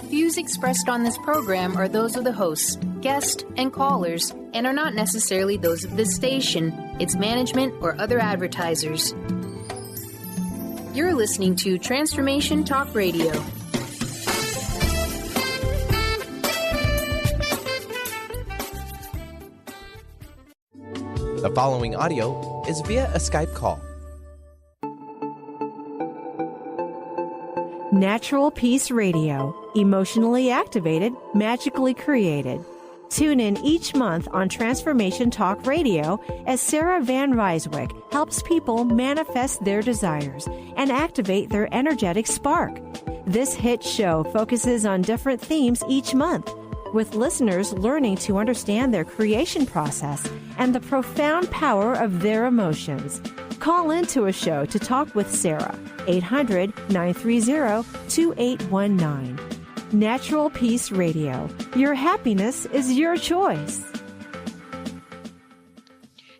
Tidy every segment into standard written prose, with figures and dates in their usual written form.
Views expressed on this program are those of the hosts, guests, and callers, and are not necessarily those of this station, its management, or other advertisers. You're listening to Transformation Talk Radio. The following audio is via a Skype call. Natural Peace Radio, emotionally activated, magically created. Tune in each month on Transformation Talk Radio as Sarah van Rijsewijk helps people manifest their desires and activate their energetic spark. This hit show focuses on different themes each month, with listeners learning to understand their creation process and the profound power of their emotions. Call into a show to talk with Sarah, 800-930-2819. Natural Peace Radio. Your happiness is your choice.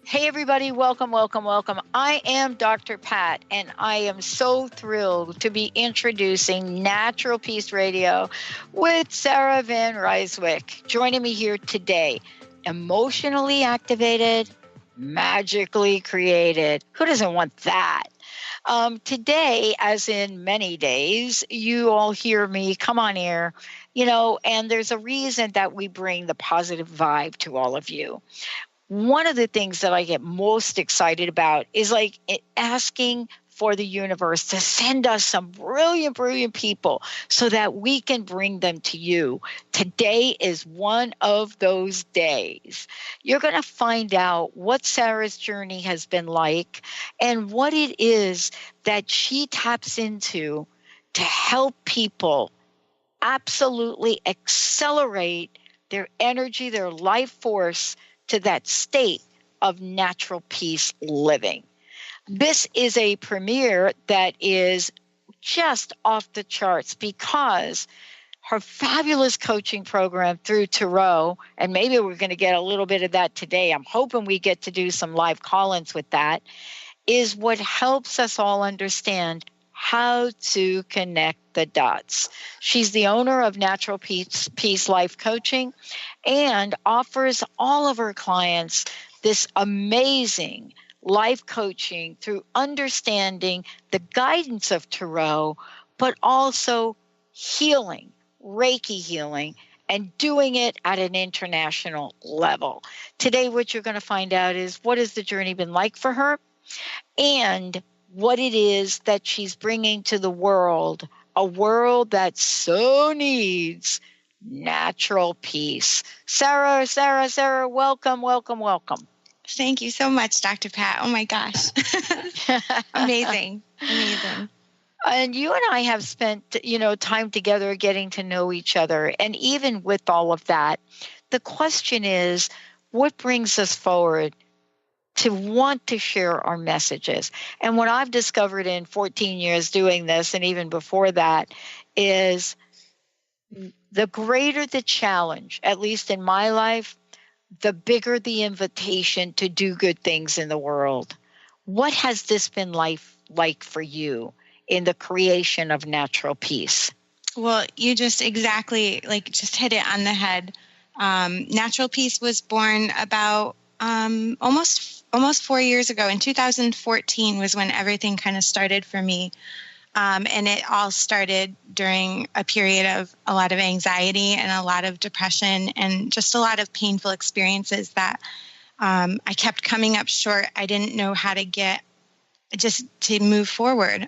Hey, everybody. Welcome, welcome, welcome. I am Dr. Pat, and I am so thrilled to be introducing Natural Peace Radio with Sarah van Rijsewijk. Joining me here today, emotionally activated, magically created. Who doesn't want that? Today, as in many days, you all hear me come on air, and there's a reason that we bring the positive vibe to all of you. One of the things that I get most excited about is asking for the universe to send us some brilliant, brilliant people so that we can bring them to you. Today is one of those days. You're going to find out what Sarah's journey has been like and what it is that she taps into to help people absolutely accelerate their energy, their life force to that state of natural peace living. This is a premiere that is just off the charts because her fabulous coaching program through Tarot, and maybe we're going to get a little bit of that today. I'm hoping we get to do some live call-ins with that, is what helps us all understand how to connect the dots. She's the owner of Natural Peace Life Coaching and offers all of her clients this amazing life coaching through understanding the guidance of Tarot, but also healing, Reiki healing, and doing it at an international level. Today, what you're going to find out is what has the journey been like for her and what it is that she's bringing to the world, a world that so needs natural peace. Sarah, welcome, welcome, welcome. Thank you so much, Dr. Pat. Oh, my gosh. Amazing. And you and I have spent, time together getting to know each other. And even with all of that, the question is, what brings us forward to want to share our messages? And what I've discovered in 14 years doing this, and even before that, is the greater the challenge, at least in my life, the bigger the invitation to do good things in the world. What has this been like for you in the creation of natural peace? Well, you just exactly just hit it on the head. Natural Peace was born about almost 4 years ago. In 2014 was when everything kind of started for me. And it all started during a period of a lot of anxiety and a lot of depression and just a lot of painful experiences that I kept coming up short. I didn't know how to get just to move forward.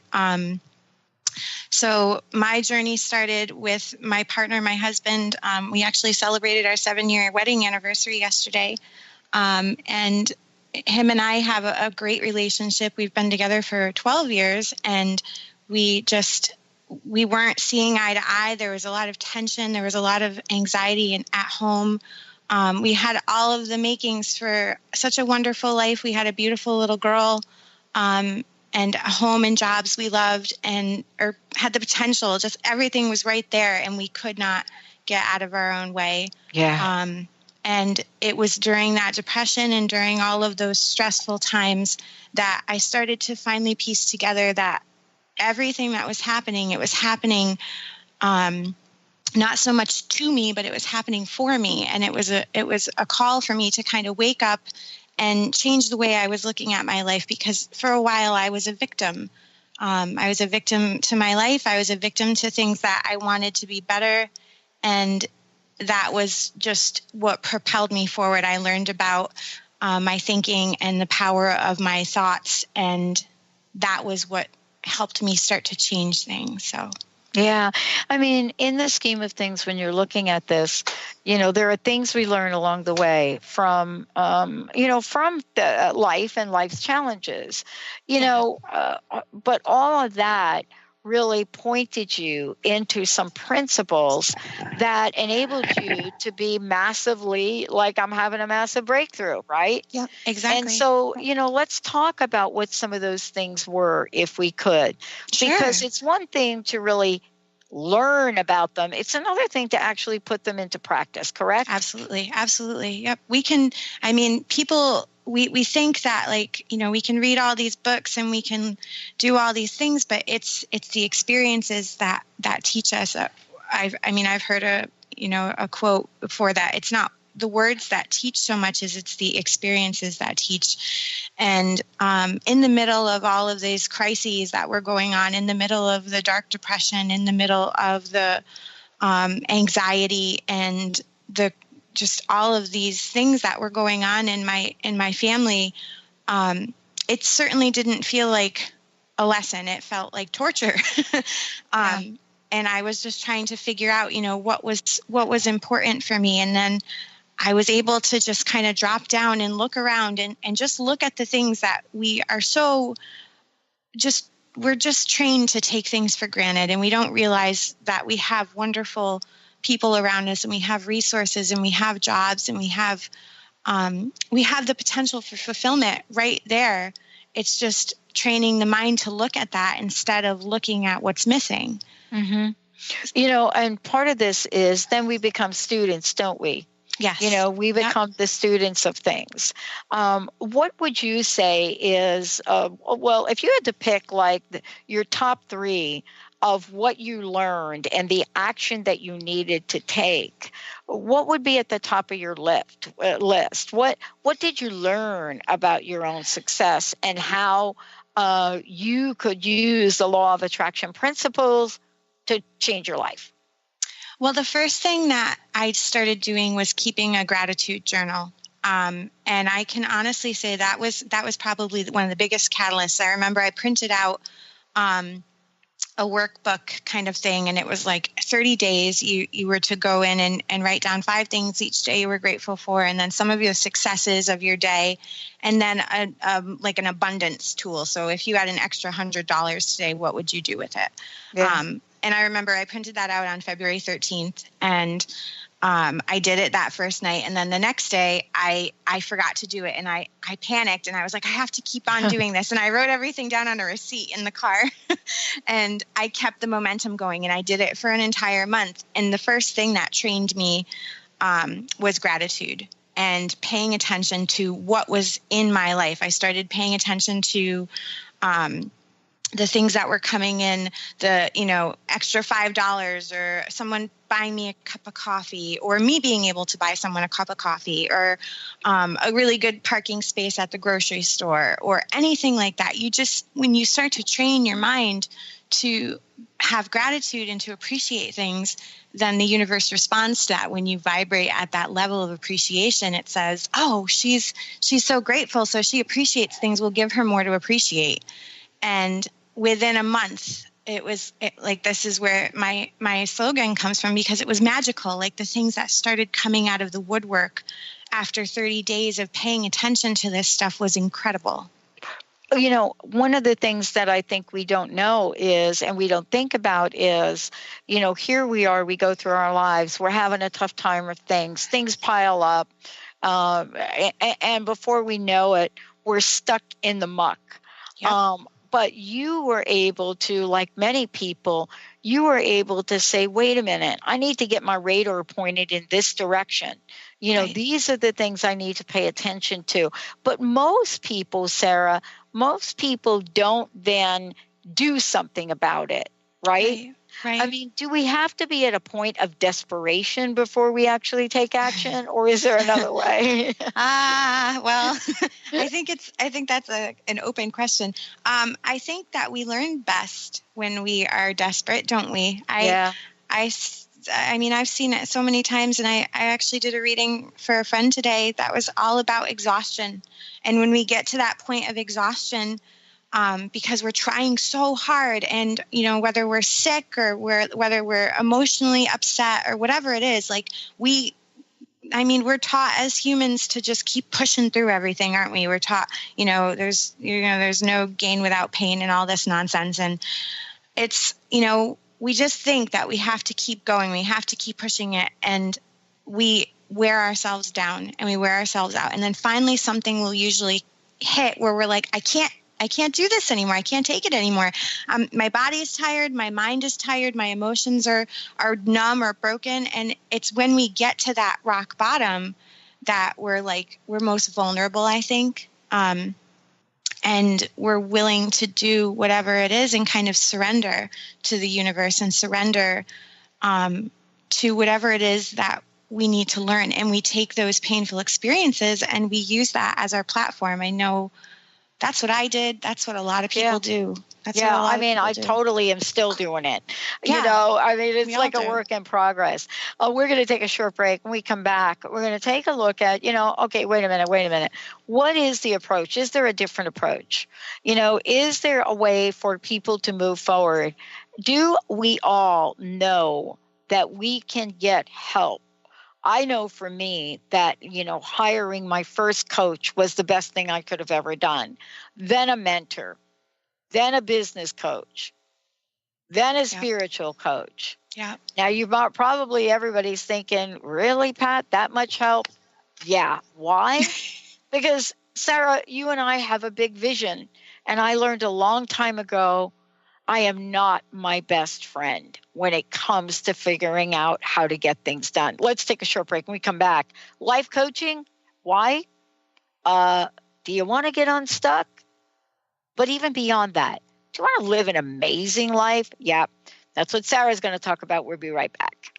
So my journey started with my partner, my husband. We actually celebrated our 7-year wedding anniversary yesterday. And him and I have a great relationship. We've been together for 12 years and we weren't seeing eye to eye. There was a lot of tension. There was a lot of anxiety at home. We had all of the makings for such a wonderful life. We had a beautiful little girl, and a home and jobs we loved or had the potential. Just everything was right there, and we could not get out of our own way. Yeah. And it was during that depression and during all of those stressful times that I started to finally piece together that everything that was happening, it was happening not so much to me, but it was happening for me. And it was a call for me to kind of wake up and change the way I was looking at my life, because for a while I was a victim. I was a victim to my life. I was a victim to things that I wanted to be better. And that was just what propelled me forward. I learned about my thinking and the power of my thoughts. And that was what helped me start to change things. So. Yeah. I mean, in the scheme of things, when you're looking at this, there are things we learn along the way from the life and life's challenges, but all of that really pointed you into some principles that enabled you to be massively, like, I'm having a massive breakthrough, right? Yeah, exactly. And so, let's talk about what some of those things were, if we could. Sure. Because it's one thing to really learn about them. It's another thing to actually put them into practice, correct? Absolutely. Absolutely. Yep. We can, people, we think that, like, we can read all these books and we can do all these things, but it's the experiences that teach us. I've heard a quote before that. It's not the words that teach so much as it's the experiences that teach. And in the middle of all of these crises that were going on, in the middle of the dark depression, in the middle of the anxiety and the just all of these things that were going on in my family, it certainly didn't feel like a lesson. It felt like torture. And I was just trying to figure out, what was important for me. And then I was able to just kind of drop down and look around and just look at the things that we are we're just trained to take things for granted. And we don't realize that we have wonderful people around us, and we have resources, and we have jobs, and we have the potential for fulfillment right there. It's just training the mind to look at that instead of looking at what's missing. Mm-hmm. And part of this is then we become students, don't we? Yes. We become the students of things. What would you say is, if you had to pick like your top 3 of what you learned and the action that you needed to take, what would be at the top of your list? What did you learn about your own success and how you could use the law of attraction principles to change your life? Well, the first thing that I started doing was keeping a gratitude journal. And I can honestly say that was probably one of the biggest catalysts. I remember I printed out a workbook kind of thing, and it was like 30 days. You were to go in and write down 5 things each day you were grateful for, and then some of your successes of your day, and then like an abundance tool. So if you had an extra $100 today, what would you do with it? Yeah. And I remember I printed that out on February 13th, and I did it that first night. And then the next day I forgot to do it, and I panicked, and I was like, I have to keep on doing this. And I wrote everything down on a receipt in the car and I kept the momentum going, and I did it for an entire month. And the first thing that trained me was gratitude and paying attention to what was in my life. I started paying attention to the things that were coming in, the, extra $5, or someone buying me a cup of coffee, or me being able to buy someone a cup of coffee, or a really good parking space at the grocery store, or anything like that. When you start to train your mind to have gratitude and to appreciate things, then the universe responds to that. When you vibrate at that level of appreciation, it says, oh, she's so grateful, so she appreciates things. We'll give her more to appreciate. And within a month, this is where my slogan comes from, because it was magical. Like the things that started coming out of the woodwork after 30 days of paying attention to this stuff was incredible. One of the things that I think we don't know is, and we don't think about is, here we are, we go through our lives, we're having a tough time with things pile up. And before we know it, we're stuck in the muck. Yep. But you were able to, like many people, you were able to say, wait a minute, I need to get my radar pointed in this direction. Right. These are the things I need to pay attention to. But most people, Sarah, don't then do something about it, right? I mean, do we have to be at a point of desperation before we actually take action, or is there another way? Well, I think that's an open question. I think that we learn best when we are desperate, don't we? I mean, I've seen it so many times, and I actually did a reading for a friend today that was all about exhaustion. And when we get to that point of exhaustion, because we're trying so hard, and, you know, whether we're sick or whether we're emotionally upset or whatever it is, like we're taught as humans to just keep pushing through everything, aren't we? We're taught, there's no gain without pain and all this nonsense. And it's, we just think that we have to keep going. We have to keep pushing it. And we wear ourselves down and we wear ourselves out. And then finally something will usually hit where we're like, I can't do this anymore. I can't take it anymore. My body is tired. My mind is tired. My emotions are numb or broken. And it's when we get to that rock bottom that we're most vulnerable, I think. And we're willing to do whatever it is and kind of surrender to the universe and surrender to whatever it is that we need to learn. And we take those painful experiences and we use that as our platform. I know that's what I did. That's what a lot of people do. I totally am still doing it. Yeah. It's like a work in progress. We're going to take a short break. When we come back, we're going to take a look at, okay, wait a minute. What is the approach? Is there a different approach? Is there a way for people to move forward? Do we all know that we can get help? I know for me that, hiring my first coach was the best thing I could have ever done. Then a mentor, then a business coach, then a spiritual coach. Yeah. Now probably everybody's thinking, really, Pat, that much help? Yeah. Why? Because Sarah, you and I have a big vision. And I learned a long time ago, I am not my best friend when it comes to figuring out how to get things done. Let's take a short break. When we come back, life coaching, why? Do you want to get unstuck? But even beyond that, do you want to live an amazing life? Yeah, that's what Sarah's going to talk about. We'll be right back.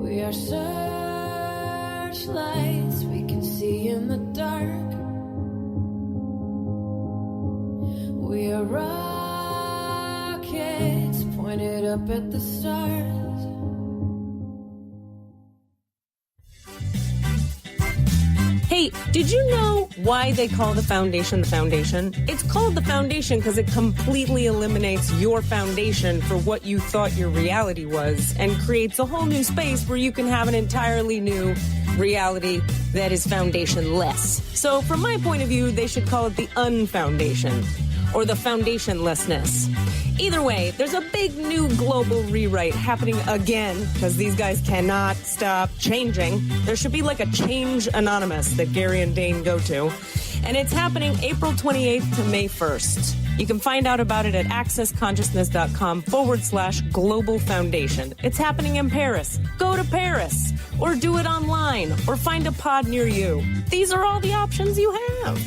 We are searchlights we can see in the dark. We are rockets pointed up at the stars. Hey, did you know why they call the foundation the foundation? It's called the foundation because it completely eliminates your foundation for what you thought your reality was and creates a whole new space where you can have an entirely new reality that is foundationless. So from my point of view, they should call it the unfoundation or the foundationlessness. Either way, there's a big new global rewrite happening again because these guys cannot stop changing. There should be like a Change Anonymous that Gary and Dane go to. And it's happening April 28th to May 1st. You can find out about it at accessconsciousness.com/global foundation. It's happening in Paris. Go to Paris or do it online or find a pod near you. These are all the options you have.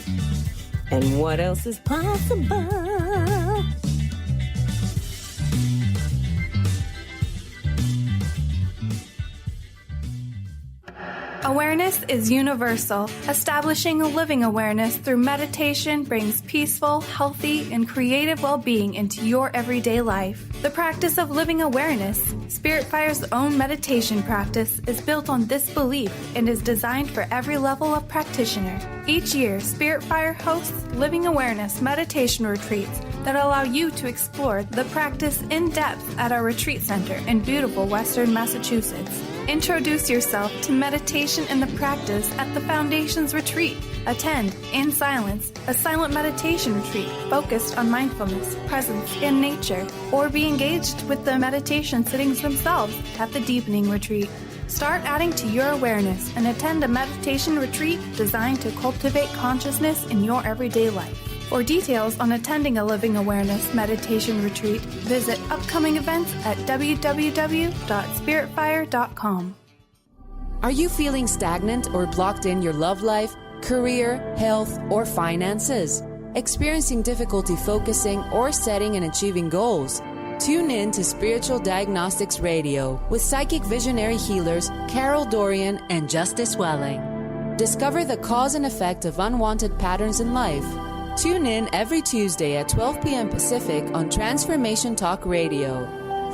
And what else is possible? Awareness is universal. Establishing a living awareness through meditation brings peaceful, healthy, and creative well-being into your everyday life. The practice of living awareness, Spirit Fire's own meditation practice, is built on this belief and is designed for every level of practitioner. Each year, Spirit Fire hosts living awareness meditation retreats that allow you to explore the practice in depth at our retreat center in beautiful Western Massachusetts. Introduce yourself to meditation and the practice at the Foundation's retreat. Attend, in silence, a silent meditation retreat focused on mindfulness, presence, and nature, or be engaged with the meditation sittings themselves at the Deepening Retreat. Start adding to your awareness and attend a meditation retreat designed to cultivate consciousness in your everyday life. For details on attending a Living Awareness meditation retreat, visit upcoming events at www.spiritfire.com. Are you feeling stagnant or blocked in your love life? career, health, or finances? Experiencing difficulty focusing or setting and achieving goals? Tune in to Spiritual Diagnostics Radio with psychic visionary healers Carol Dorian and Justice Welling. Discover the cause and effect of unwanted patterns in life. Tune in every Tuesday at 12 p.m. Pacific on Transformation Talk Radio.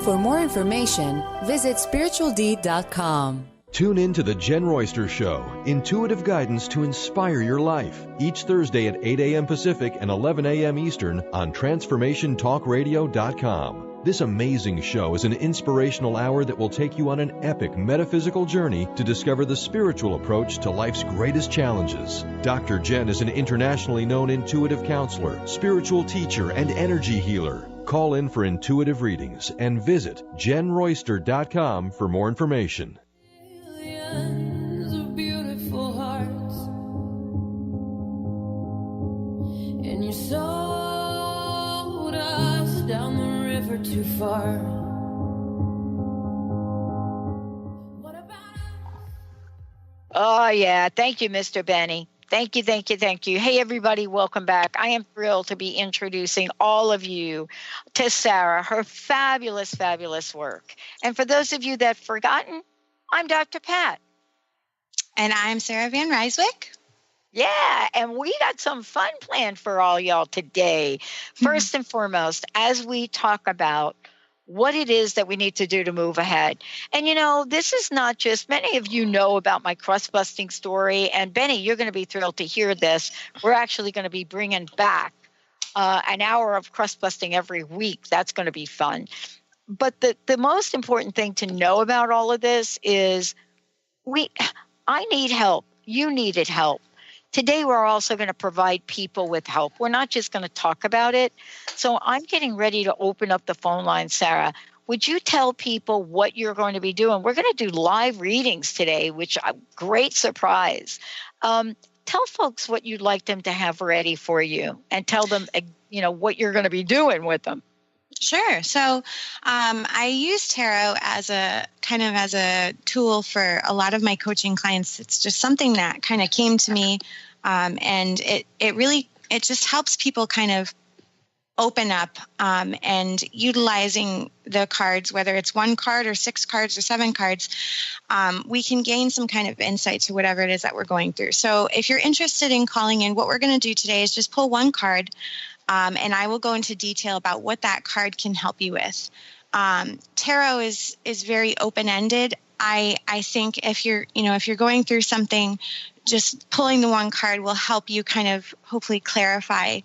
For more information, visit spiritualdeed.com. Tune in to The Jen Royster Show, intuitive guidance to inspire your life, each Thursday at 8 a.m. Pacific and 11 a.m. Eastern on TransformationTalkRadio.com. This amazing show is an inspirational hour that will take you on an epic metaphysical journey to discover the spiritual approach to life's greatest challenges. Dr. Jen is an internationally known intuitive counselor, spiritual teacher, and energy healer. Call in for intuitive readings and visit JenRoyster.com for more information. Millions of beautiful hearts, and you sold us down the river too far. What about us? Oh, yeah. Thank you, Mr. Benny. Thank you, thank you, thank you. Hey, everybody, welcome back. I am thrilled to be introducing all of you to Sarah, her fabulous, fabulous work. And for those of you that have forgotten, I'm Dr. Pat. And I'm Sarah van Rijsewijk. Yeah, and we got some fun planned for all y'all today. First and foremost, as we talk about what it is that we need to do to move ahead. And, you know, this is not just, many of you know about my crust-busting story. And, Benny, you're going to be thrilled to hear this. We're actually going to be bringing back an hour of crust-busting every week. That's going to be fun. But the most important thing to know about all of this is I need help. You needed help. Today, we're also going to provide people with help. We're not just going to talk about it. So I'm getting ready to open up the phone line, Sarah. Would you tell people what you're going to be doing? We're going to do live readings today, which a great surprise. Tell folks what you'd like them to have ready for you and tell them, you know, what you're going to be doing with them. Sure. So I use tarot as a tool for a lot of my coaching clients. It's just something that kind of came to me, and it just helps people kind of open up and utilizing the cards, whether it's 1 card or 6 cards or 7 cards, we can gain some kind of insight to whatever it is that we're going through. So if you're interested in calling in, what we're going to do today is just pull 1 card. And I will go into detail about what that card can help you with. Tarot is very open-ended. I think if you're going through something, just pulling the 1 card will help you kind of hopefully clarify,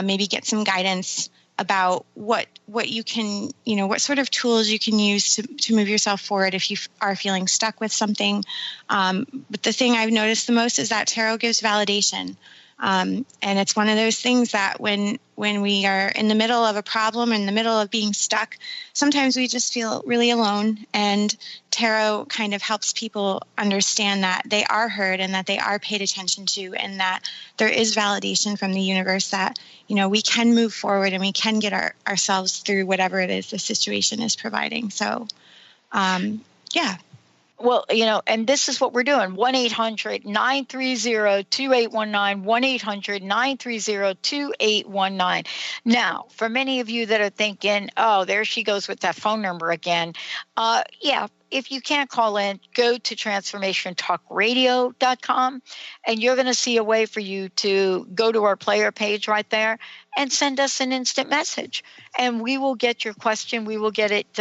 maybe get some guidance about what you can, what sort of tools you can use to move yourself forward if you are feeling stuck with something. But the thing I've noticed the most is that tarot gives validation. And it's one of those things that when we are in the middle of a problem, in the middle of being stuck, sometimes we just feel really alone. And tarot kind of helps people understand that they are heard and that they are paid attention to, and that there is validation from the universe that, we can move forward and we can get ourselves through whatever it is the situation is providing. So, yeah. Well, and this is what we're doing. 1-800-930-2819, 1-800-930-2819. Now, for many of you that are thinking, oh, there she goes with that phone number again. Yeah, if you can't call in, go to TransformationTalkRadio.com, and you're going to see a way for you to go to our player page right there and send us an instant message. And we will get your question. We will get it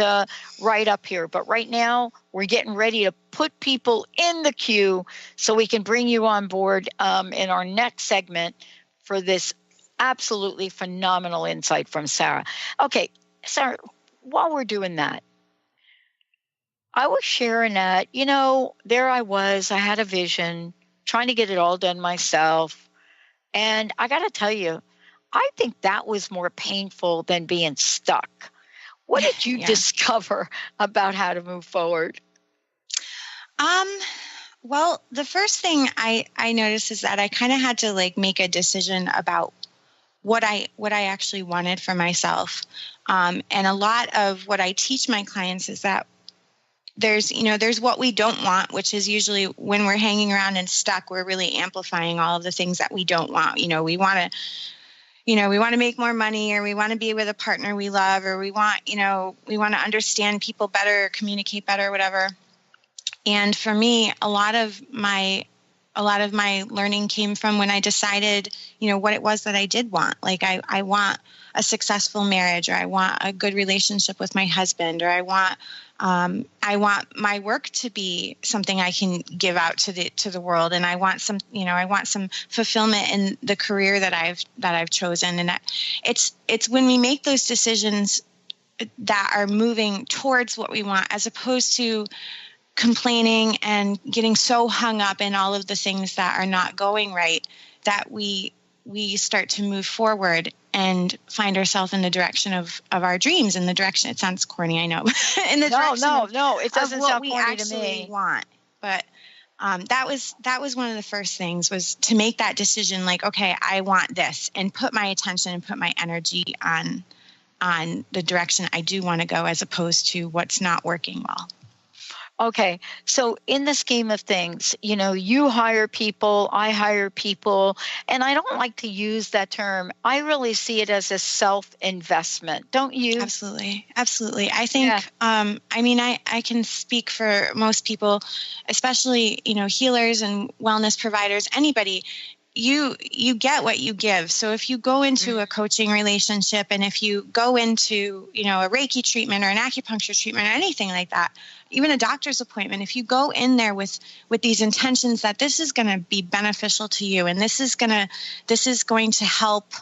right up here. But right now, we're getting ready to put people in the queue so we can bring you on board in our next segment for this absolutely phenomenal insight from Sarah. Okay, Sarah, while we're doing that, I was sharing that, there I was. I had a vision, trying to get it all done myself. And I got to tell you, I think that was more painful than being stuck. What did you discover about how to move forward? Well, the first thing I noticed is that I kind of had to make a decision about what I actually wanted for myself. And a lot of what I teach my clients is that there's what we don't want, which is usually when we're hanging around and stuck, we're really amplifying all of the things that we don't want. We want to make more money, or we want to be with a partner we love, or we want to understand people better, communicate better, whatever. And for me, a lot of my learning came from when I decided, what it was that I did want. Like I want a successful marriage, or I want a good relationship with my husband, or I want my work to be something I can give out to the world, and I want some fulfillment in the career that I've chosen. And it's when we make those decisions that are moving towards what we want, as opposed to complaining and getting so hung up in all of the things that are not going right, that we start to move forward and find ourselves in the direction of our dreams, in the direction, it sounds corny, I know, in the direction it doesn't sound corny to me. Want. But that was one of the first things, was to make that decision, like, okay, I want this, and put my attention and put my energy on the direction I do want to go, as opposed to what's not working well. Okay. So in the scheme of things, you hire people, I hire people, and I don't like to use that term. I really see it as a self-investment. Don't you? Absolutely. Absolutely. I think, I can speak for most people, especially, healers and wellness providers, anybody. You get what you give. So if you go into a coaching relationship, and if you go into, a Reiki treatment or an acupuncture treatment or anything like that, even a doctor's appointment, if you go in there with these intentions that this is going to be beneficial to you, and this is going to help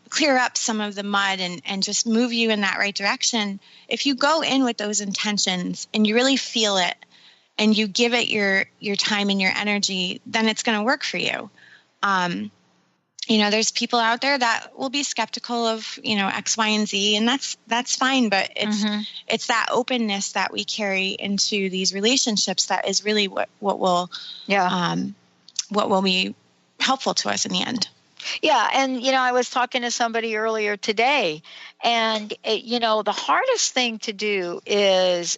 clear up some of the mud and just move you in that right direction. If you go in with those intentions and you really feel it, and you give it your time and your energy, then it's going to work for you. There's people out there that will be skeptical of, X, Y, and Z, and that's fine. But it's that openness that we carry into these relationships that is really what will be helpful to us in the end. Yeah. And, I was talking to somebody earlier today, and, the hardest thing to do is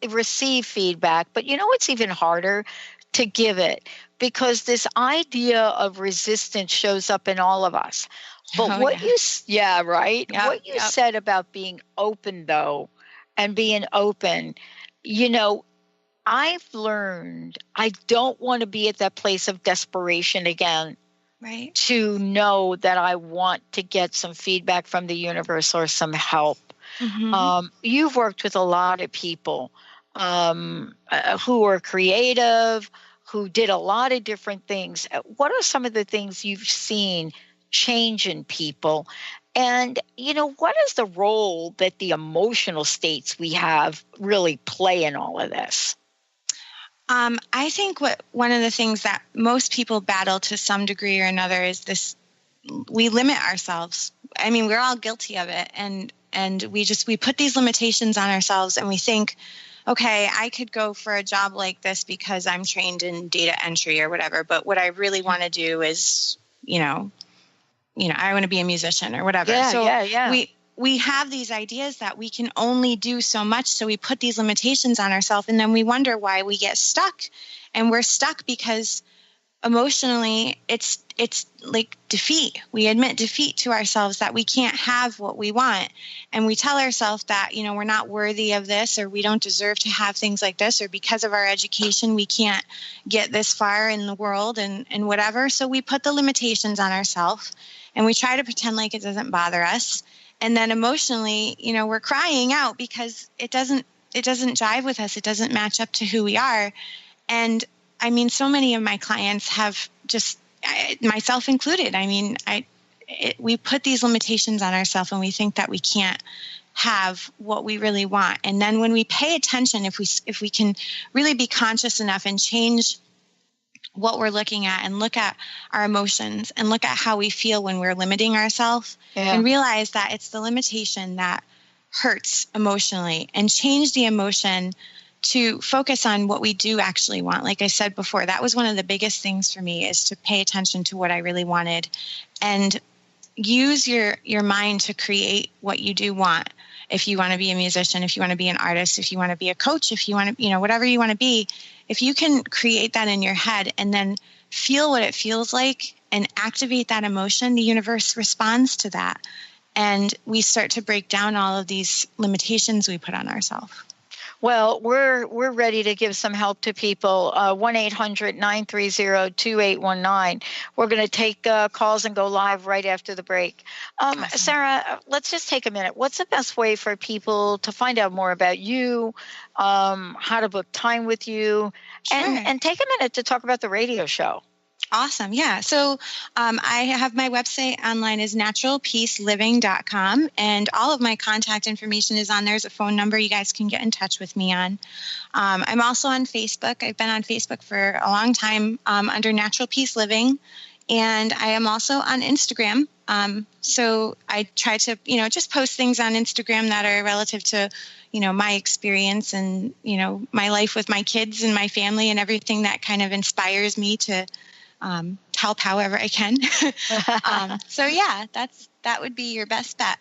receive feedback. But what's even harder? To give it, because this idea of resistance shows up in all of us. But what you said about being open, though, and being open, I've learned I don't want to be at that place of desperation again. Right. To know that I want to get some feedback from the universe or some help. Mm-hmm. You've worked with a lot of people who are creative, who did a lot of different things. What are some of the things you've seen change in people? And, what is the role that the emotional states we have really play in all of this? I think one of the things that most people battle to some degree or another is this: we limit ourselves. I mean, we're all guilty of it. And we put these limitations on ourselves, and we think, okay, I could go for a job like this because I'm trained in data entry or whatever. But what I really want to do is, I want to be a musician or whatever. We have these ideas that we can only do so much. So we put these limitations on ourselves, and then we wonder why we get stuck. And we're stuck because emotionally it's like defeat. We admit defeat to ourselves, that we can't have what we want. And we tell ourselves that, we're not worthy of this, or we don't deserve to have things like this, or because of our education, we can't get this far in the world and whatever. So we put the limitations on ourselves, and we try to pretend like it doesn't bother us. And then emotionally, we're crying out because it doesn't jive with us. It doesn't match up to who we are. And I mean, so many of my clients have myself included. I mean, we put these limitations on ourselves, and we think that we can't have what we really want. And then when we pay attention, if we can really be conscious enough and change what we're looking at, and look at our emotions, and look at how we feel when we're limiting ourselves, and realize that it's the limitation that hurts emotionally, and change the emotion to focus on what we do actually want. Like I said before, that was one of the biggest things for me, is to pay attention to what I really wanted, and use your mind to create what you do want. if you want to be a musician, if you want to be an artist, if you want to be a coach, if you want to, whatever you want to be, if you can create that in your head and then feel what it feels like and activate that emotion, the universe responds to that. And we start to break down all of these limitations we put on ourselves. Well, we're ready to give some help to people. 1-800-930-2819. We're going to take calls and go live right after the break. Awesome. Sarah, let's just take a minute. What's the best way for people to find out more about you, how to book time with you, and take a minute to talk about the radio show? Awesome. Yeah. So I have my website online is naturalpeaceliving.com, and all of my contact information is on there. There's a phone number you guys can get in touch with me on. I'm also on Facebook. I've been on Facebook for a long time under Natural Peace Living, and I am also on Instagram. So I try to, just post things on Instagram that are relative to, my experience and, my life with my kids and my family and everything that kind of inspires me to help however I can. So yeah, that would be your best bet.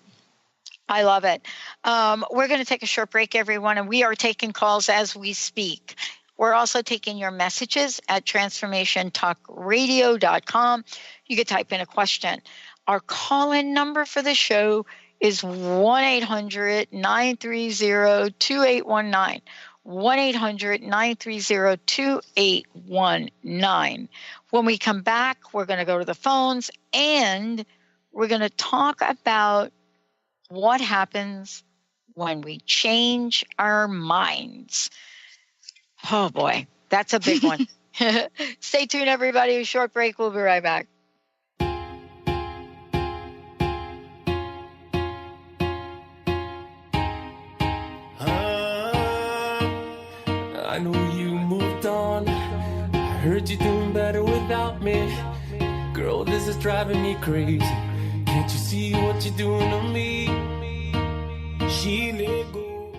I love it. We're going to take a short break, everyone, and we are taking calls as we speak. We're also taking your messages at transformationtalkradio.com. You can type in a question. Our call-in number for the show is 1-800-930-2819. 1-800-930-2819. When we come back, we're going to go to the phones and we're going to talk about what happens when we change our minds. Oh boy, that's a big one. Stay tuned, everybody. A short break. We'll be right back. I know you moved on. I heard you doing better without me. Girl, this is driving me crazy. Can't you see what you're doing to me? She let go.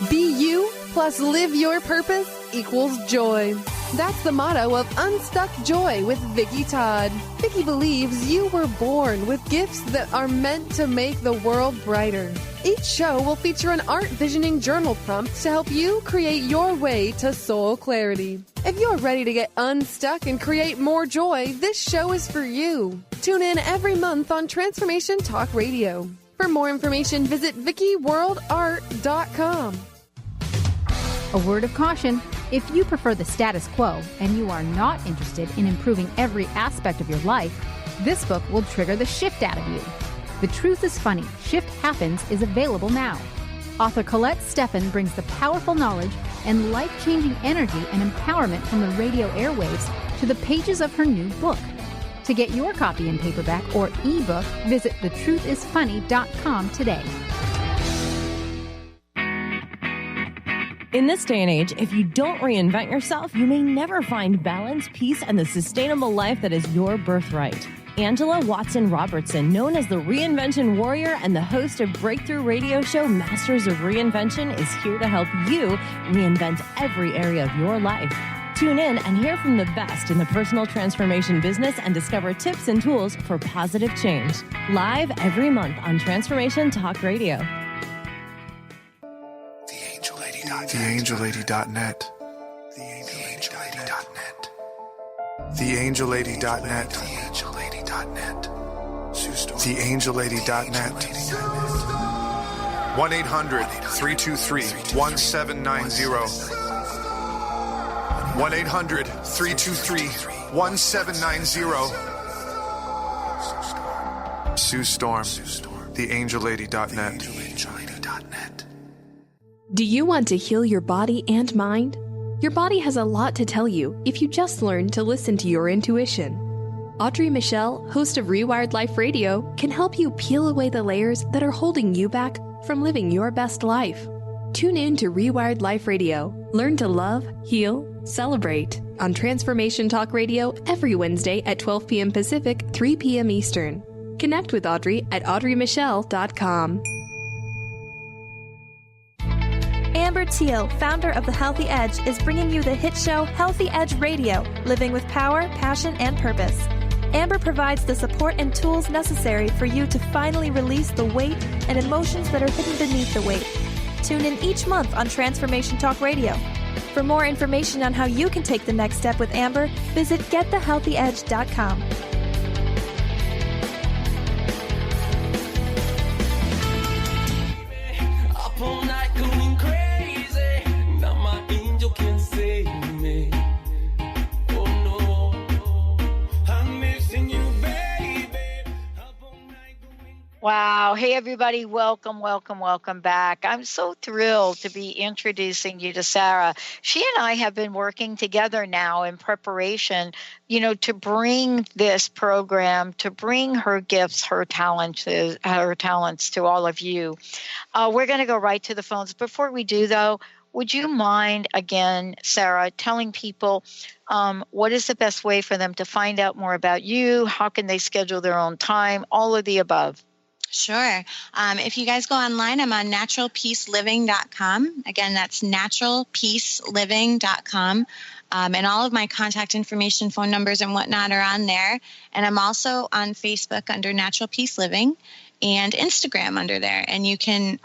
Be you plus live your purpose equals joy. That's the motto of Unstuck Joy with Vicki Todd. Vicki believes you were born with gifts that are meant to make the world brighter. Each show will feature an art visioning journal prompt to help you create your way to soul clarity. If you're ready to get unstuck and create more joy, this show is for you. Tune in every month on Transformation Talk Radio. For more information, visit VickiWorldArt.com. A word of caution. If you prefer the status quo and you are not interested in improving every aspect of your life, this book will trigger the shift out of you. The Truth is Funny, Shift Happens is available now. Author Colette Steffen brings the powerful knowledge and life-changing energy and empowerment from the radio airwaves to the pages of her new book. To get your copy in paperback or ebook, visit thetruthisfunny.com today. In this day and age, if you don't reinvent yourself, you may never find balance, peace, and the sustainable life that is your birthright. Angela Watson Robertson, known as the Reinvention Warrior and the host of breakthrough radio show Masters of Reinvention, is here to help you reinvent every area of your life. Tune in and hear from the best in the personal transformation business and discover tips and tools for positive change. Live every month on Transformation Talk Radio. TheAngelLady.net. TheAngelLady.net. TheAngelLady.net. 1-800-323-1790. 1-800-323-1790. Sue Storm. TheAngelLady.net. Do you want to heal your body and mind? Your body has a lot to tell you if you just learn to listen to your intuition. Audrey Michelle, host of Rewired Life Radio, can help you peel away the layers that are holding you back from living your best life. Tune in to Rewired Life Radio. Learn to love, heal, celebrate on Transformation Talk Radio every Wednesday at 12 p.m. Pacific, 3 p.m. Eastern. Connect with Audrey at audreymichelle.com. Amber Teal, founder of The Healthy Edge, is bringing you the hit show Healthy Edge Radio, living with power, passion, and purpose. Amber provides the support and tools necessary for you to finally release the weight and emotions that are hidden beneath the weight. Tune in each month on Transformation Talk Radio. For more information on how you can take the next step with Amber, visit getthehealthyedge.com. Up all night going crazy. Now my angel can save me. Oh no, I'm missing you, baby. Wow. Hey, everybody. Welcome, welcome, welcome back. I'm so thrilled to be introducing you to Sarah. She and I have been working together now in preparation, to bring this program, to bring her gifts, her talents to all of you. We're going to go right to the phones. Before we do, though, would you mind, again, Sarah, telling people what is the best way for them to find out more about you? How can they schedule their own time? All of the above. Sure. If you guys go online, I'm on naturalpeaceliving.com. Again, that's naturalpeaceliving.com. And all of my contact information, phone numbers, and whatnot are on there. And I'm also on Facebook under Natural Peace Living and Instagram under there. And you can,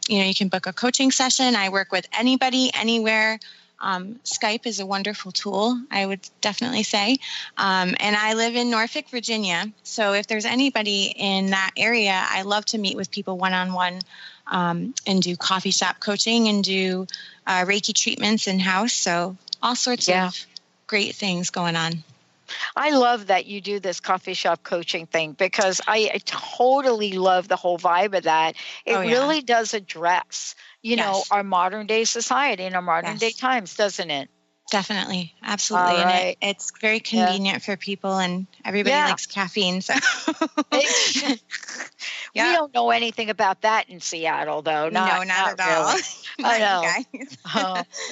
you can book a coaching session. I work with anybody, anywhere. Skype is a wonderful tool, I would definitely say. And I live in Norfolk, Virginia. So if there's anybody in that area, I love to meet with people one-on-one and do coffee shop coaching and do Reiki treatments in-house. So all sorts of great things going on. I love that you do this coffee shop coaching thing because I totally love the whole vibe of that. It really does address, our modern day society and our modern day times, doesn't it? Definitely. Absolutely. And it's very convenient for people, and everybody likes caffeine. So we don't know anything about that in Seattle, though. Not at all. I know.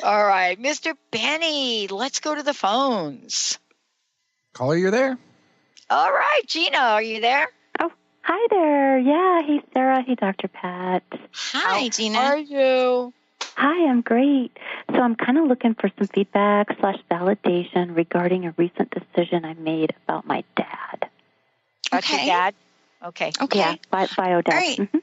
All right. Mr. Benny, let's go to the phones. Caller, you're there. All right. Gina, are you there? Oh, hi there. Yeah. Hey, Sarah. Hey, Dr. Pat. Hi, Gina. How are you? Hi, I'm great. So I'm kind of looking for some feedback / validation regarding a recent decision I made about my dad. About your dad? Okay. Yeah, bio dad. All right. Mm-hmm.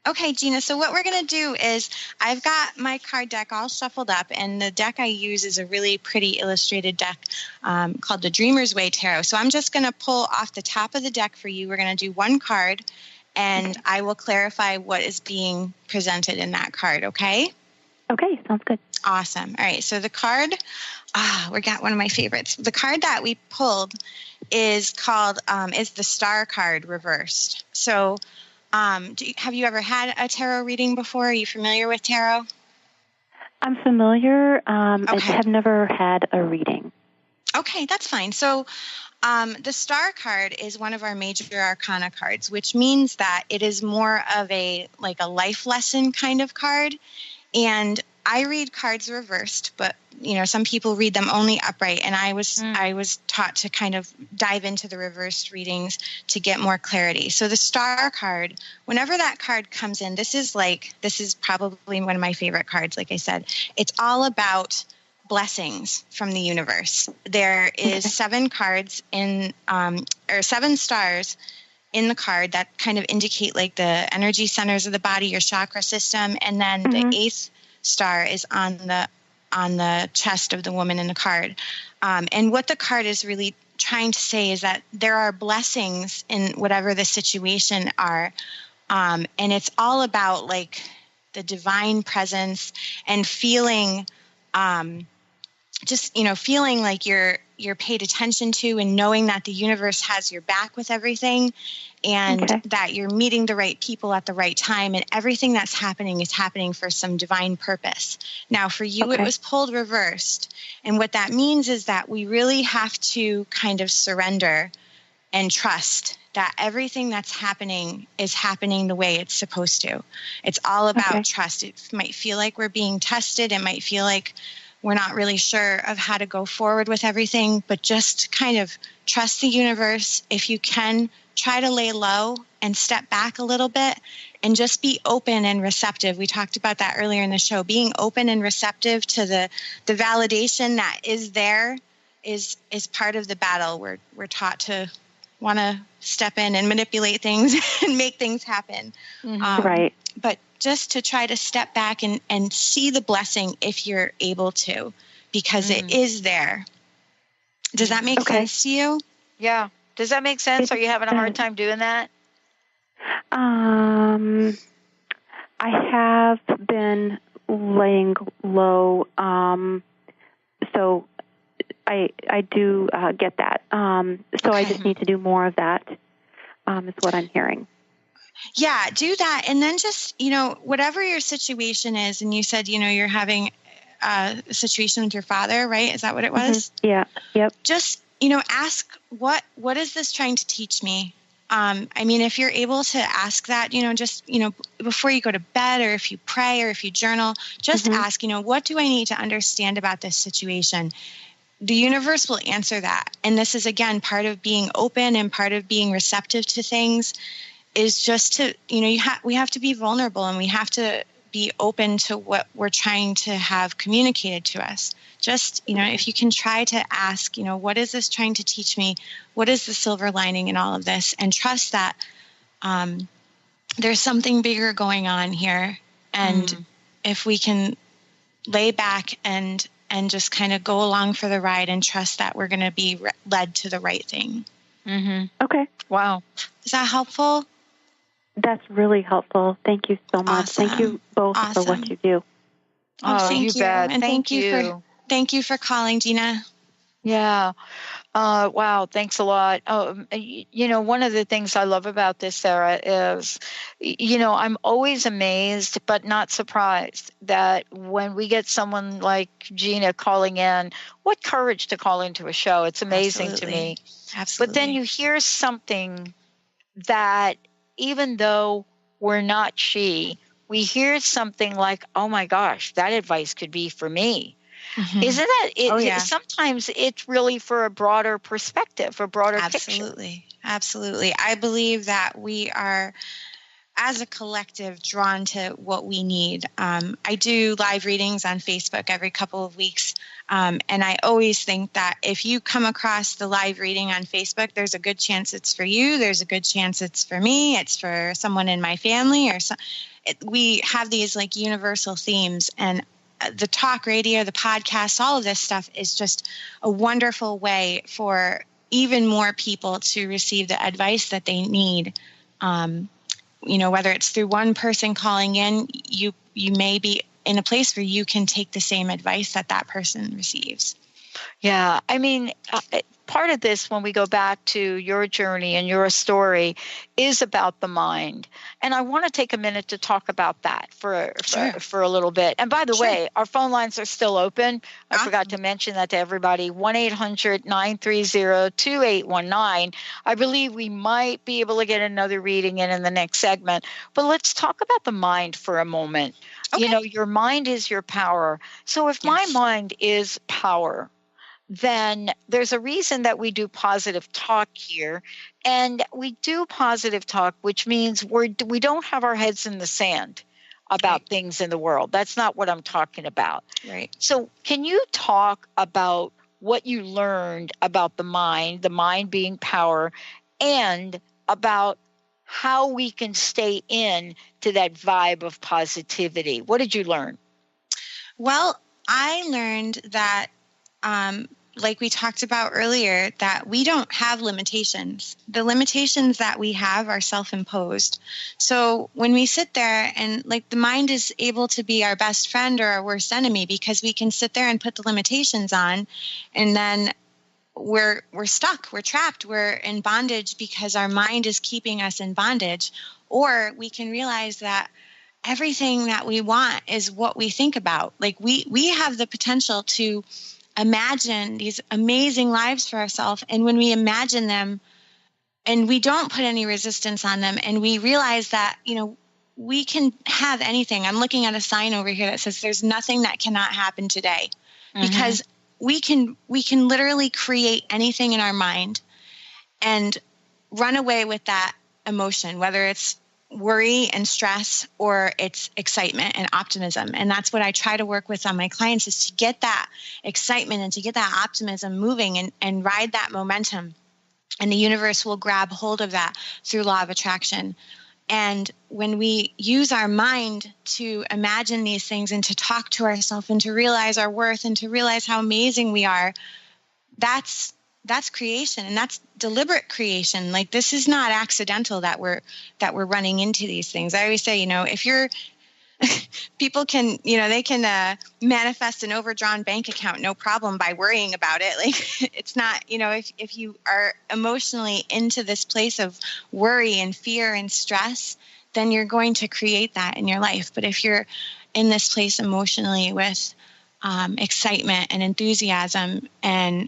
Okay, Gina, so what we're going to do is I've got my card deck all shuffled up, and the deck I use is a really pretty illustrated deck called the Dreamer's Way Tarot. So I'm just going to pull off the top of the deck for you. We're going to do one card, and I will clarify what is being presented in that card, okay? Okay, sounds good. Awesome. All right, so the card, we got one of my favorites. The card that we pulled is called, is the Star card reversed. So have you ever had a tarot reading before? Are you familiar with tarot? I'm familiar. I have never had a reading. Okay, that's fine. So the Star card is one of our major arcana cards, which means that it is more of a life lesson kind of card. And I read cards reversed, but some people read them only upright, and I was taught to kind of dive into the reversed readings to get more clarity. So the Star card, whenever that card comes in, this is probably one of my favorite cards. Like I said, it's all about blessings from the universe. There is 7 cards or 7 stars in the card that kind of indicate the energy centers of the body, your chakra system, and then the 8th star is on the chest of the woman in the card. And what the card is really trying to say is that there are blessings in whatever the situation are. And it's all about the divine presence and feeling, feeling like you're paid attention to, and knowing that the universe has your back with everything, and that you're meeting the right people at the right time, and everything that's happening is happening for some divine purpose. Now, for you, it was pulled reversed. And what that means is that we really have to kind of surrender and trust that everything that's happening is happening the way it's supposed to. It's all about trust. It might feel like we're being tested. It might feel like we're not really sure of how to go forward with everything, but just kind of trust the universe. If you can, try to lay low and step back a little bit and just be open and receptive. We talked about that earlier in the show. Being open and receptive to the validation that is there is part of the battle. We're taught to to step in and manipulate things and make things happen. Right. But just to try to step back and see the blessing if you're able to, because it is there. Does that make sense to you? Yeah. Does that make sense? Are you having a hard time doing that? I have been laying low, so I do get that. So I just need to do more of that, is what I'm hearing. Yeah, do that. And then just, whatever your situation is, and you said, you're having a situation with your father, right? Is that what it was? Mm-hmm. Yeah. Yep. Just, ask what is this trying to teach me? If you're able to ask that, just, before you go to bed, or if you pray, or if you journal, just ask, what do I need to understand about this situation? The universe will answer that. And this is, again, part of being open and part of being receptive to things is just to, we have to be vulnerable, and we have to be open to what we're trying to have communicated to us. Just, if you can try to ask, what is this trying to teach me? What is the silver lining in all of this? And trust that there's something bigger going on here. And if we can lay back and just kind of go along for the ride and trust that we're going to be led to the right thing. Okay. Wow. Is that helpful? That's really helpful. Thank you so much. Awesome. Thank you both for what you do. Thank you bet. And thank you. Thank you for calling, Gina. Yeah. Wow. Thanks a lot. One of the things I love about this, Sarah, is, I'm always amazed, but not surprised that when we get someone like Gina calling in, what courage to call into a show. It's amazing to me. Absolutely. But then you hear something that, even though we're not we hear something like, oh my gosh, that advice could be for me. Isn't that it? Sometimes it's really for a broader perspective, a broader picture. Absolutely. I believe that we are, as a collective, drawn to what we need. I do live readings on Facebook every couple of weeks. And I always think that if you come across the live reading on Facebook, there's a good chance it's for you. There's a good chance it's for me. It's for someone in my family. We have these like universal themes, and the talk radio, the podcast, all of this stuff is just a wonderful way for even more people to receive the advice that they need. Whether it's through one person calling in, you may be in a place where you can take the same advice that person receives. Yeah. Part of this, when we go back to your journey and your story, is about the mind. And I want to take a minute to talk about that for a little bit. And by the way, our phone lines are still open. I forgot to mention that to everybody. 1-800-930-2819. I believe we might be able to get another reading in the next segment. But let's talk about the mind for a moment. Okay. Your mind is your power. So if my mind is power, then there's a reason that we do positive talk here. And we do positive talk, which means we don't have our heads in the sand about things in the world. That's not what I'm talking about. Right. So can you talk about what you learned about the mind being power, and about how we can stay in to that vibe of positivity? What did you learn? Well, I learned that, like we talked about earlier, that we don't have limitations. The limitations that we have are self-imposed. So when we sit there and the mind is able to be our best friend or our worst enemy, because we can sit there and put the limitations on, and then we're stuck, we're trapped, we're in bondage because our mind is keeping us in bondage. Or we can realize that everything that we want is what we think about. We have the potential to imagine these amazing lives for ourselves. And when we imagine them and we don't put any resistance on them, and we realize that, we can have anything. I'm looking at a sign over here that says there's nothing that cannot happen today, because we can literally create anything in our mind and run away with that emotion, whether it's worry and stress or it's excitement and optimism. And that's what I try to work with on my clients, is to get that excitement and to get that optimism moving and ride that momentum. And the universe will grab hold of that through law of attraction. And when we use our mind to imagine these things and to talk to ourselves and to realize our worth and to realize how amazing we are, that's creation, and that's deliberate creation. Like, this is not accidental that we're running into these things. I always say, if you're people can, they can manifest an overdrawn bank account no problem by worrying about it. Like, it's not, if you are emotionally into this place of worry and fear and stress, then you're going to create that in your life. But if you're in this place emotionally with excitement and enthusiasm and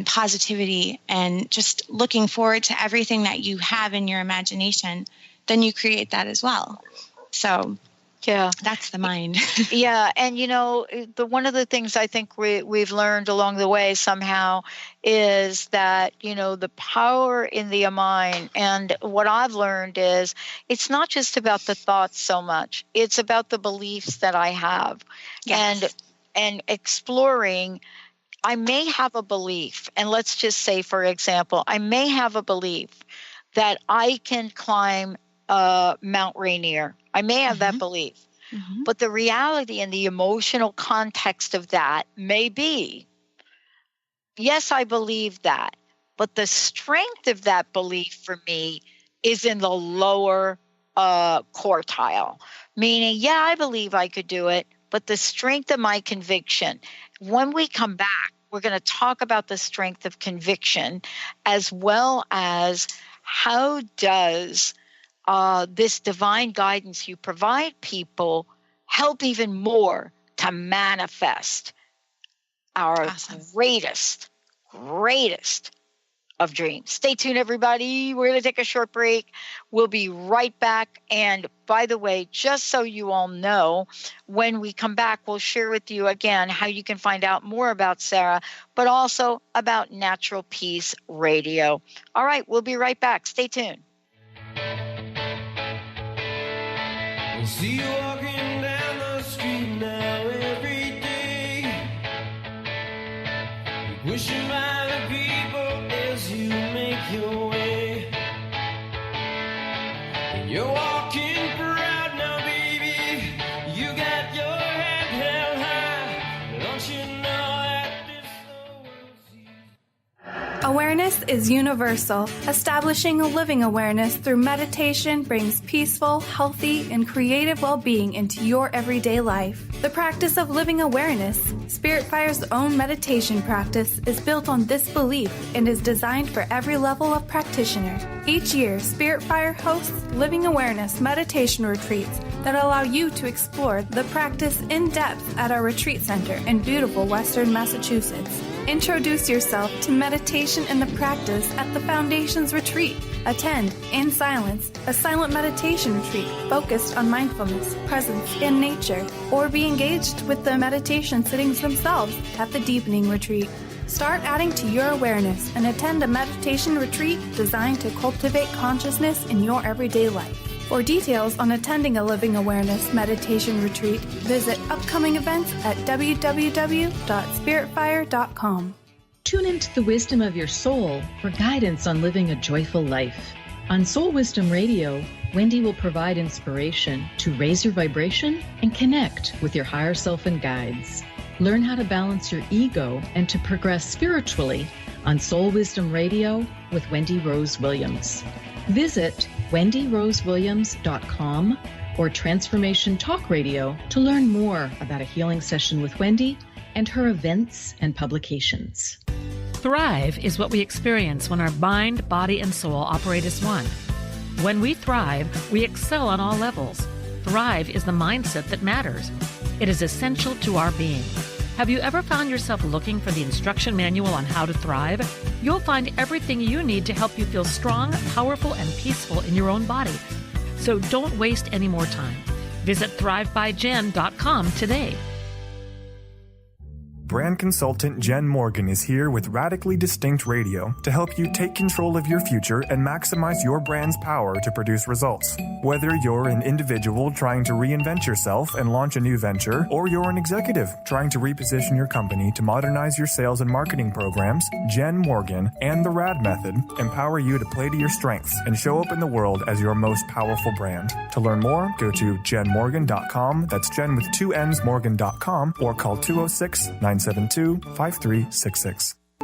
positivity and just looking forward to everything that you have in your imagination, then you create that as well. So yeah, that's the mind. Yeah. And, one of the things I think we've learned along the way somehow is that, the power in the mind. And what I've learned is it's not just about the thoughts so much. It's about the beliefs that I have. Yes. And exploring. I may have a belief, and let's just say, for example, I may have a belief that I can climb Mount Rainier. I may have that belief, but the reality and the emotional context of that may be, yes, I believe that, but the strength of that belief for me is in the lower quartile, meaning, yeah, I believe I could do it, but the strength of my conviction. When we come back, we're going to talk about the strength of conviction, as well as how does this divine guidance you provide people help even more to manifest our greatest of dreams. Stay tuned, everybody. We're going to take a short break. We'll be right back. And by the way, just so you all know, when we come back, we'll share with you again how you can find out more about Sarah, but also about Natural Peace Radio. All right, we'll be right back. Stay tuned. I see you walking down the street now every day. You push your mind to people as you make your way. And you're walking proud now, baby. You got your head held high. Don't you know that Awareness is universal. Establishing a living awareness through meditation brings peaceful, healthy, and creative well-being into your everyday life. The practice of living awareness, Spirit Fire's own meditation practice, is built on this belief and is designed for every level of practitioner. Each year, Spirit Fire hosts living awareness meditation retreats that allow you to explore the practice in depth at our retreat center in beautiful Western Massachusetts. Introduce yourself to meditation and the practice at the Foundation's retreat. Attend, in silence, a silent meditation retreat focused on mindfulness, presence, and nature, or be engaged with the meditation sittings themselves at the Deepening Retreat. Start adding to your awareness and attend a meditation retreat designed to cultivate consciousness in your everyday life. For details on attending a Living Awareness meditation retreat, visit upcoming events at www.spiritfire.com. Tune into the wisdom of your soul for guidance on living a joyful life. On Soul Wisdom Radio, Wendy will provide inspiration to raise your vibration and connect with your higher self and guides. Learn how to balance your ego and to progress spiritually on Soul Wisdom Radio with Wendy Rose Williams. Visit wendyrosewilliams.com or Transformation Talk Radio to learn more about a healing session with Wendy and her events and publications. Thrive is what we experience when our mind, body, and soul operate as one. When we thrive, we excel on all levels. Thrive is the mindset that matters. It is essential to our being. Have you ever found yourself looking for the instruction manual on how to thrive? You'll find everything you need to help you feel strong, powerful, and peaceful in your own body. So don't waste any more time. Visit thrivebyjen.com today. Brand consultant Jen Morgan is here with Radically Distinct Radio to help you take control of your future and maximize your brand's power to produce results. Whether you're an individual trying to reinvent yourself and launch a new venture, or you're an executive trying to reposition your company to modernize your sales and marketing programs, Jen Morgan and the RAD method empower you to play to your strengths and show up in the world as your most powerful brand. To learn more, go to jenmorgan.com. That's Jen with 2 N's, Morgan.com, or call 206-972-5366.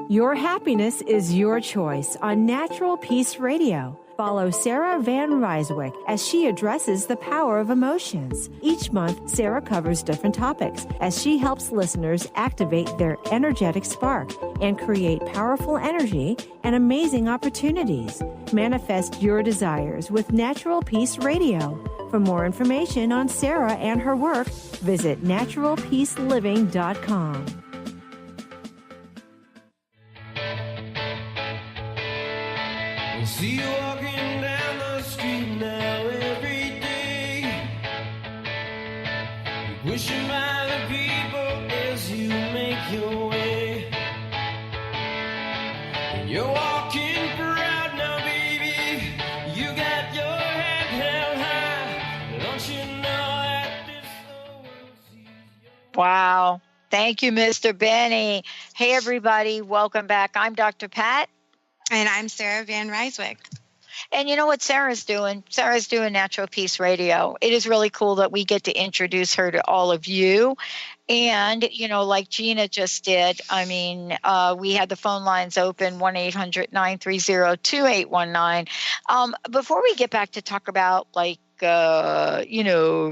Your happiness is your choice on Natural Peace Radio. Follow Sarah van Rijsewijk as she addresses the power of emotions. Each month, Sarah covers different topics as she helps listeners activate their energetic spark and create powerful energy and amazing opportunities. Manifest your desires with Natural Peace Radio. For more information on Sarah and her work, visit naturalpeaceliving.com. I see you walking down the street now every day. You're pushing by the people as you make your way. And you're walking proud now, baby. You got your head held high. Don't you know that this world sees you? Wow. Thank you, Mr. Benny. Hey, everybody. Welcome back. I'm Dr. Pat. And I'm Sarah van Rijsewijk. And you know what Sarah's doing? Sarah's doing Natural Peace Radio. It is really cool that we get to introduce her to all of you. And, you know, like Gina just did, I mean, we had the phone lines open, 1-800-930-2819. Before we get back to talk about, like,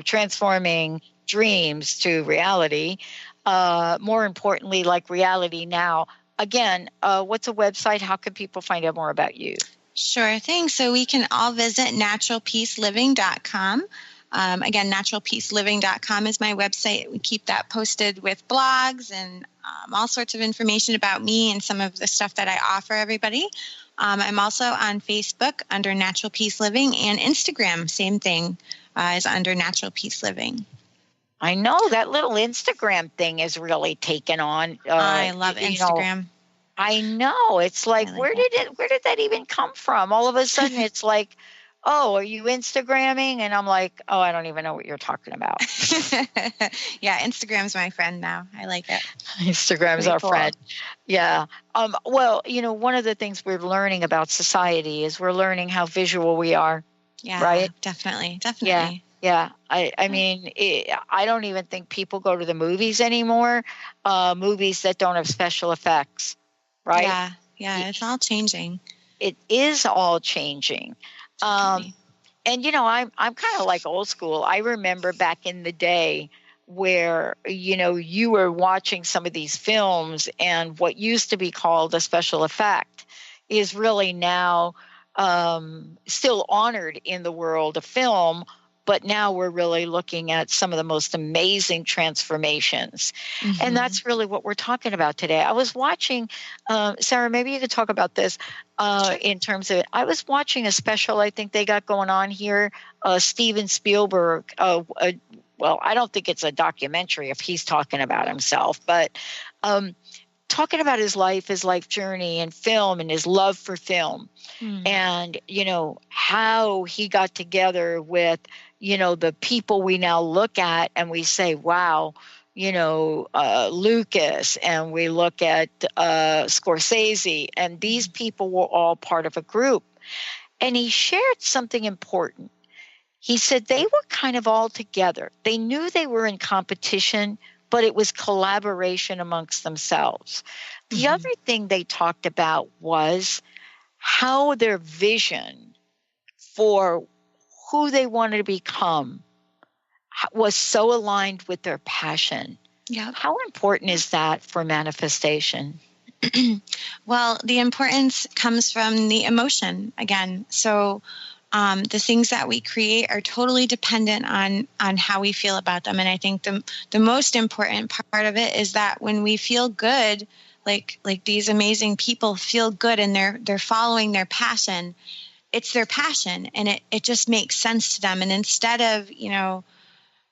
transforming dreams to reality, more importantly, like reality now, again, what's a website? How can people find out more about you? Sure thing. So we can all visit naturalpeaceliving.com. Again, naturalpeaceliving.com is my website. We keep that posted with blogs and all sorts of information about me and some of the stuff that I offer everybody. I'm also on Facebook under Natural Peace Living, and Instagram, same thing, is under Natural Peace Living. I know that little Instagram thing is really taken on. I love Instagram. I know. It's like, where did that even come from? All of a sudden it's like, oh, are you Instagramming? And I'm like, oh, I don't even know what you're talking about. Yeah, Instagram's my friend now. I like it. Instagram's our friend. Yeah. Well, one of the things we're learning about society is we're learning how visual we are. Yeah, right? Definitely. Yeah. I mean, I don't even think people go to the movies anymore, movies that don't have special effects, right? Yeah, it's all changing. It is all changing. And, I'm kind of like old school. I remember back in the day where, you were watching some of these films and what used to be called a special effect is really now still honored in the world of film. But now we're really looking at some of the most amazing transformations. Mm-hmm. And that's really what we're talking about today. I was watching, Sarah, maybe you could talk about this in terms of it. I was watching a special I think they got going on here, Steven Spielberg. Well, I don't think it's a documentary if he's talking about himself, but talking about his life journey and film and his love for film. Mm. And, how he got together with, the people we now look at and we say, wow, Lucas, and we look at Scorsese, and these people were all part of a group. And he shared something important. He said they were kind of all together. They knew they were in competition, but it was collaboration amongst themselves. The other thing they talked about was how their vision for who they wanted to become was so aligned with their passion. Yeah. How important is that for manifestation? Well, the importance comes from the emotion again. So the things that we create are totally dependent on how we feel about them. And I think the most important part of it is that when we feel good, like these amazing people feel good and they're following their passion, it's their passion and it just makes sense to them. And instead of,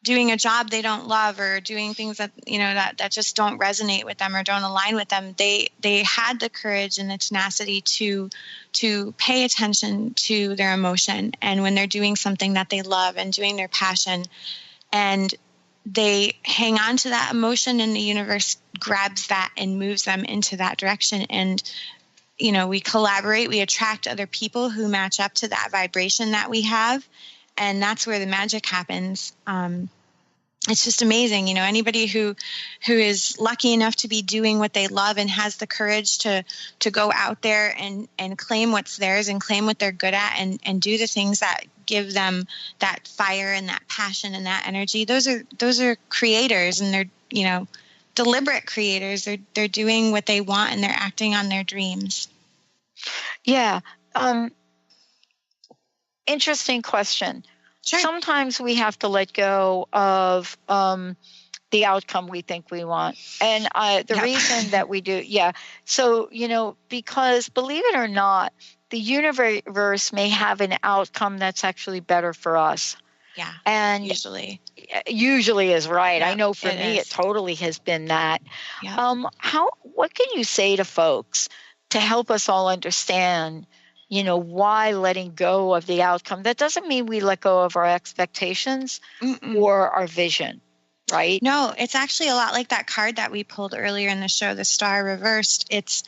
doing a job they don't love, or doing things that, that just don't resonate with them or don't align with them, they had the courage and the tenacity to pay attention to their emotion. And when they're doing something that they love and doing their passion, and they hang on to that emotion, and the universe grabs that and moves them into that direction. And, we collaborate, we attract other people who match up to that vibration that we have. And that's where the magic happens. It's just amazing. Anybody who is lucky enough to be doing what they love and has the courage to go out there and claim what's theirs and claim what they're good at, and do the things that give them that fire and that passion and that energy. Those are creators, and they're, deliberate creators. They're doing what they want, and they're acting on their dreams. Yeah. Interesting question. Sure. Sometimes we have to let go of the outcome we think we want. And the reason that we do, So, because believe it or not, the universe may have an outcome that's actually better for us. Yeah. And usually is right. I know for me, it totally has been that. Yeah. What can you say to folks to help us all understand, why letting go of the outcome? That doesn't mean we let go of our expectations or our vision, right? No, it's actually a lot like that card that we pulled earlier in the show, the Star Reversed. It's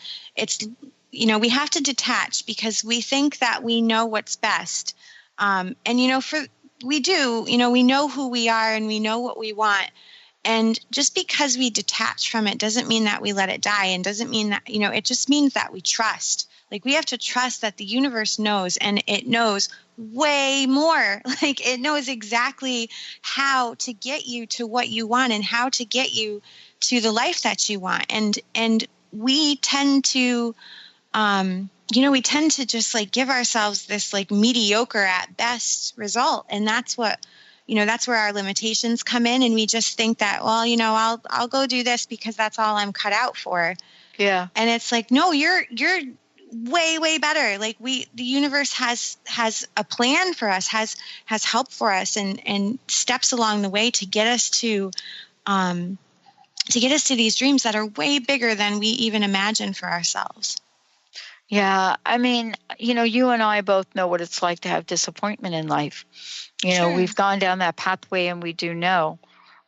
we have to detach, because we think that we know what's best. We do, we know who we are and we know what we want. And just because we detach from it doesn't mean that we let it die, and doesn't mean that, it just means that we trust. Like, we have to trust that the universe knows, and it knows way more. Like, it knows exactly how to get you to what you want and how to get you to the life that you want. And we tend to, just like give ourselves this like mediocre at best result. And that's what, that's where our limitations come in. And we just think that, well, I'll go do this because that's all I'm cut out for. Yeah. And it's like, no, you're way, way better. Like, the universe has a plan for us, has help for us, and steps along the way to get us to these dreams that are way bigger than we even imagine for ourselves. Yeah. I mean, you and I both know what it's like to have disappointment in life. Sure. We've gone down that pathway, and we do know.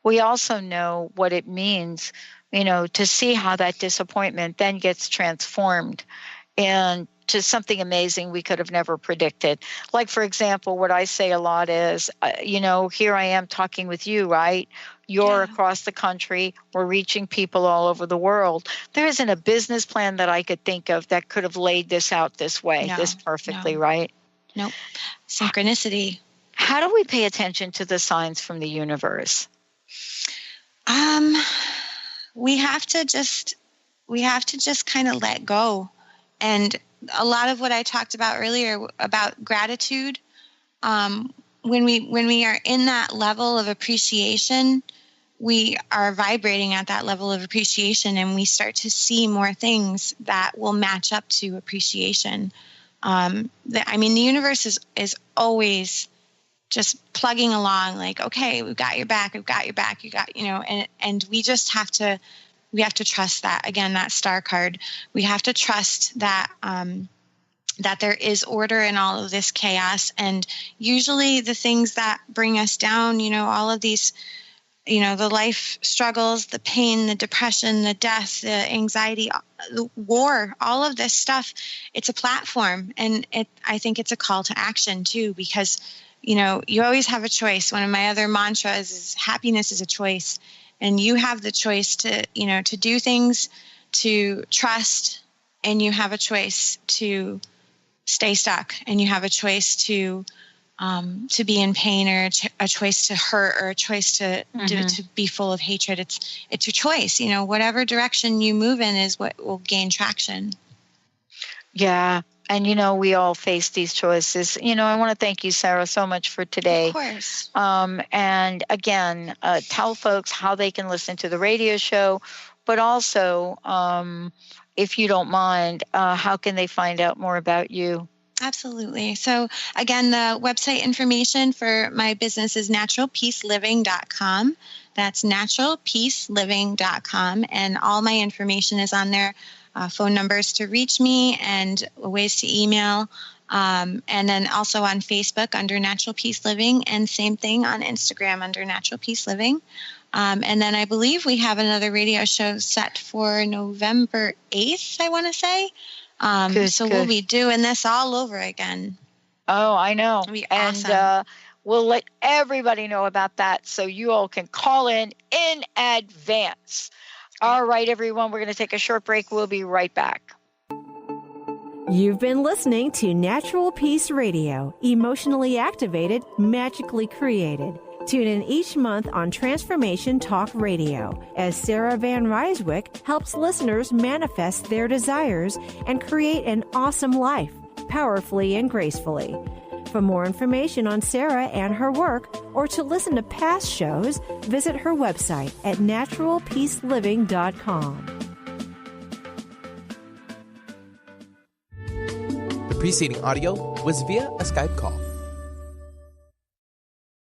We also know what it means, to see how that disappointment then gets transformed and to something amazing we could have never predicted. Like, for example, what I say a lot is, here I am talking with you, right? You're across the country. We're reaching people all over the world. There isn't a business plan that I could think of that could have laid this out this way, this perfectly, right? Nope. Synchronicity. How do we pay attention to the signs from the universe? We have to just kind of let go. And a lot of what I talked about earlier about gratitude, when we are in that level of appreciation, we are vibrating at that level of appreciation, and we start to see more things that will match up to appreciation. The universe is always just plugging along, like, okay, we've got your back, you got, and we just have to trust that. Again, that star card, we have to trust that, that there is order in all of this chaos. And usually the things that bring us down, all of these, the life struggles, the pain, the depression, the death, the anxiety, the war, all of this stuff, it's a platform. And I think it's a call to action too, because, you always have a choice. One of my other mantras is happiness is a choice. And you have the choice to do things, to trust, and you have a choice to stay stuck, and you have a choice to be in pain, or a choice to hurt, or a choice to be full of hatred. It's your choice. Whatever direction you move in is what will gain traction. Yeah. And, we all face these choices. I want to thank you, Sarah, so much for today. Of course. And again, tell folks how they can listen to the radio show, but also, if you don't mind, how can they find out more about you? Absolutely. So again, the website information for my business is naturalpeaceliving.com. That's naturalpeaceliving.com. And all my information is on there, phone numbers to reach me and ways to email. And then also on Facebook under Natural Peace Living, and same thing on Instagram under Natural Peace Living. And then I believe we have another radio show set for November 8th, I want to say. We'll be doing this all over again. Oh, I know. It'll be and awesome. We'll let everybody know about that so you all can call in advance. All right, everyone, we're going to take a short break. We'll be right back. You've been listening to Natural Peace Radio, emotionally activated, magically created. Tune in each month on Transformation Talk Radio as Sarah van Rijsewijk helps listeners manifest their desires and create an awesome life, powerfully and gracefully. For more information on Sarah and her work, or to listen to past shows, visit her website at naturalpeaceliving.com. The preceding audio was via a Skype call.